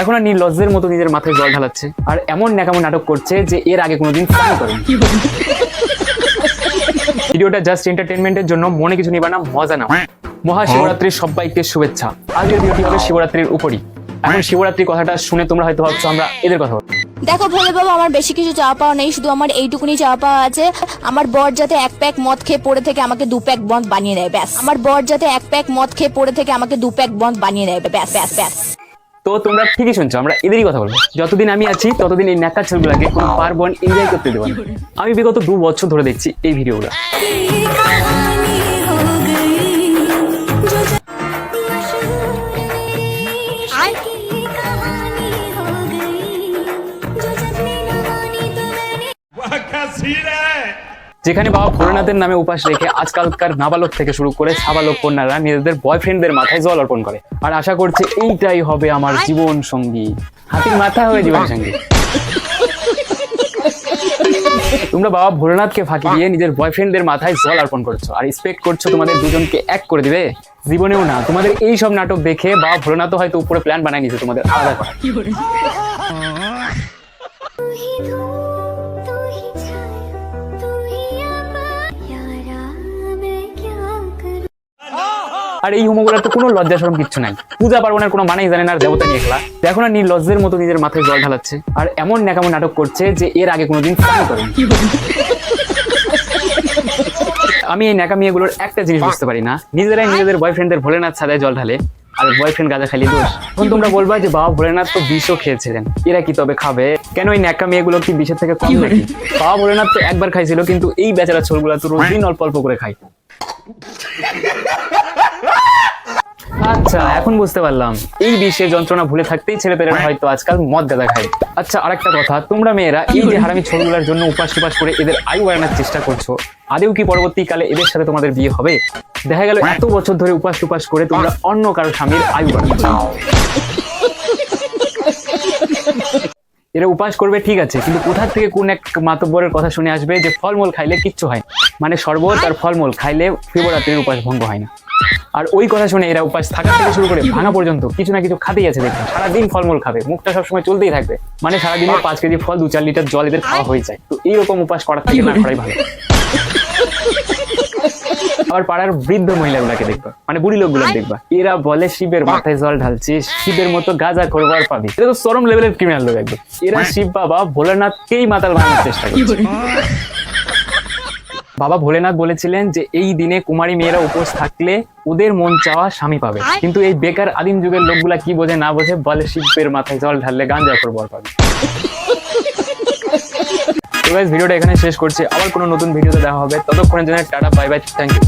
দেখো না নির্লজ্জের মতো নিজের মাথায় জল ঢালাচ্ছে আর এমন ন্যাকামো নাটক করছে যে এর আগে কোনোদিন স্নান করেনি। ভিডিওটা জাস্ট এন্টারটেনমেন্টের জন্য, মনে কিছু নিবা না, মজা নাও। মহাশিবরাত্রির সবাইকে শুভেচ্ছা। আজকের ভিডিওটি হবে শিবরাত্রির উপরই। এখন শিবরাত্রি কথাটা শুনে তোমরা হয়তো ভাবছো আমরা এদের কথা বলবো। দেখো ভোলে বাবা, আমার বেশি কিছু চাওয়া পাওয়া নেই, শুধু আমার এইটুকুনি চাওয়া পাওয়া আছে। আমার বর যাতে এক প্যাক মদ খেয়ে পড়ে থেকে আমাকে 2 প্যাক মদ বানিয়ে দেয়, ব্যাস। আমার বর যাতে এক প্যাক মদ খেয়ে পড়ে থেকে আমাকে 2 প্যাক মদ বানিয়ে দেয়, ব্যাস ব্যাস ব্যাস। তো তোমরা ঠিকই শুনছো, আমরা এদেরই কথা বলবো। যতদিন আমি আছি ততদিন এই ন্যাকা ছেলেগুলাকে কোনো পার্বণ এনজয় করতে দেবো না। আমি বিগত 2 বছর ধরে দেখছি এই ভিডিওগুলো। যেখানে বাবা ভোলেনাথের নামে উপাস রেখে আজকালকার নাবালক থেকে শুরু করে সাবালক কন্যারা নিজেদের বয়ফ্রেন্ডদের মাথায় জল অর্পণ করে আর আশা করছে এইটাই হবে আমার জীবন সঙ্গী। হাতির মাথা হয়ে জীবন সঙ্গী। তোমরা বাবা ভোলেনাথকে ফাঁকি দিয়ে নিজের বয়ফ্রেন্ডদের মাথায় জল অর্পণ করছো আর এক্সপেক্ট করছো তোমাদের দুজনকে এক করে দিবে। জীবনেও না। তোমাদের এই সব নাটক দেখে বাবা ভোলেনাথ হয়তো উপরে প্ল্যান বানায় নিয়েছে তোমাদের আলাদা করা। আর এই হোমগুলোর তো কোনো লজ্জা শরম কিচ্ছু নাই। পূজা পার্বণের কোনো মানেই জানে না আর দেবতা নিয়ে খেলা। দেখো না নির্লজ্জের মতো নিজের মাথায় জল ঢালাচ্ছে আর এমন ন্যাকামো নাটক করছে যে এর আগে কোনোদিন স্নান করেনি। আমি এই ন্যাকামি এগুলোর একটা জিনিস বুঝতে পারি না, নিজেরাই নিজেদের বয়ফ্রেন্ডদের ভোলেনাথ সাদায় জল ঢালে আর বয়ফ্রেন্ড গাঁজা খালি দোষ। এখন তোমরা বলবা যে বাবা ভোলেনাথ তো বিষও খেয়েছিলেন, এরা কি তবে খাবে? কেন এই ন্যাকামি এগুলো কি বিষের থেকে কম নাকি? বাবা ভোলেনাথ তো একবার খাইছিল, কিন্তু এই বেচারা ছোলগুলা তো রোজ দিন অল্প অল্প করে খায়। আচ্ছা এখন বুঝতে পারলাম, এই বিষের যন্ত্রণা ভুলে থাকতেই ছেলেপেলেরা হয়তো আজকাল মদ গাঁজা খায়। আচ্ছা আরেকটা কথা, তোমরা মেয়েরা এই যে হারামি ছোটগুলোর জন্য উপাস টুপাস করে এদের আয়ু বাড়ানোর চেষ্টা করছো, আদেও কি পরবর্তীকালে এদের সাথে তোমাদের বিয়ে হবে? দেখা গেল এত বছর ধরে উপাস টুপাস করে তোমরা অন্য কারো স্বামীর আয়ু বাড়াচ্ছ। এরা উপাস করবে ঠিক আছে, কিন্তু কোথা থেকে কোন এক মাতব্বরের কথা শুনে আসবে যে ফলমূল খাইলে কিচ্ছু হয়, মানে শরবত আর ফলমূল খাইলে শিবরাত্রির উপাস ভঙ্গ হয় না। আর ওই কথা শুনে এরা উপাস থাকা থেকে শুরু করে ভাঙা পর্যন্ত কিছু না কিছু খাতেই আছে। দেখবেন সারাদিন ফলমূল খাবে, মুখটা সবসময় চলতেই থাকবে, মানে সারাদিনে 5 কেজি ফল 2-4 লিটার জল এদের খাওয়া হয়ে যায়। তো এইরকম উপাস করার থেকে না করাই ভালো। আবার পাড়ার বৃদ্ধ মহিলাগুলাকে দেখবা, মানে বুড়ি লোকগুলো দেখবা, এরা বলে শিবের মাথায় জল ঢালছিস, শিবের মতো গাঁজা করবার পাবি। এটা তো চরম লেভেলের ক্রিমিনাল লোক একদম। এরা শিব বাবা ভোলেনাথকেই মাতাল বানানোর চেষ্টা করছে। বাবা ভোলেনাথ বলেছিলেন যে এই দিনে কুমারী মেয়েরা উপোস থাকলে ওদের মন চাওয়া স্বামী পাবে, কিন্তু এই বেকার আদিম যুগের লোকগুলা কি বোঝে না বোঝে বলে শিবের মাথায় জল ঢাললে গাঁজা করবার পাবে। তো গাইস ভিডিওটা এখানে শেষ করছি, আবার কোনো নতুন ভিডিওতে দেখা হবে। ততক্ষণের জন্য tata bye bye, thank you.